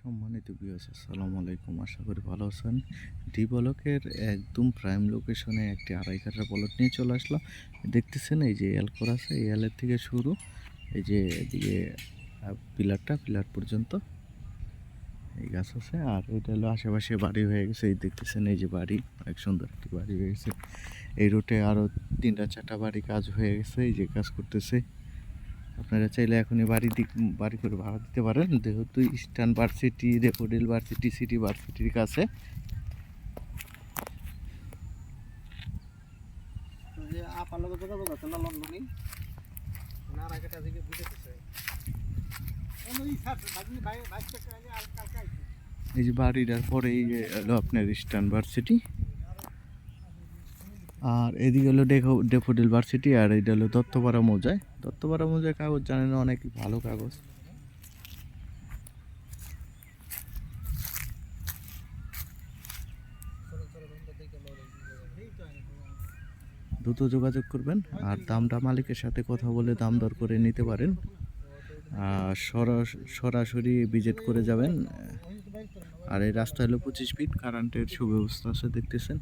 সম্মানিত ভিউয়ার্স, আসসালামু আলাইকুম। আশা করি ভালো আছেন। ডি ব্লকের একদম প্রাইম লোকেশনে একটি আড়াই কাঠা প্লট নিয়ে চলে আসলাম। দেখতেছেন এই যে এল করা আছে, এই এলের থেকে শুরু এই যে এদিকে পিলার পর্যন্ত এই গাছ আছে। আর এটা হলো আশেপাশে বাড়ি হয়ে গেছে। এই দেখতেছেন এই যে বাড়ি, অনেক সুন্দর একটি বাড়ি হয়ে গেছে। এই রুটে আরও 3টা 4টা বাড়ি কাজ হয়ে গেছে, এই যে কাজ করতেছে। আপনারা চাইলে এখনই বাড়ি করে ভাড়া দিতে পারেন, যেহেতু eastern varsity, daffodil varsity, city ভার্সিটির কাছে। এই যে বাড়িটার পরে এই যে হলো আপনার ইস্টার্ন ভার্সিটি, আর এদিকে হলো ড্যাফোডিল ভার্সিটি, আর এইটা হলো দত্তপাড়া মৌজায় কাগজ জানেন, অনেক ভালো কাগজ। দ্রুত যোগাযোগ করবেন, আর দামটা মালিকের সাথে কথা বলে দাম দর করে নিতে পারেন। সরাসরি ভিজিট করে যাবেন। আর এই রাস্তা হলো 25 ফিট, কারেন্টের সুব্যবস্থা আছে, দেখতেছেন।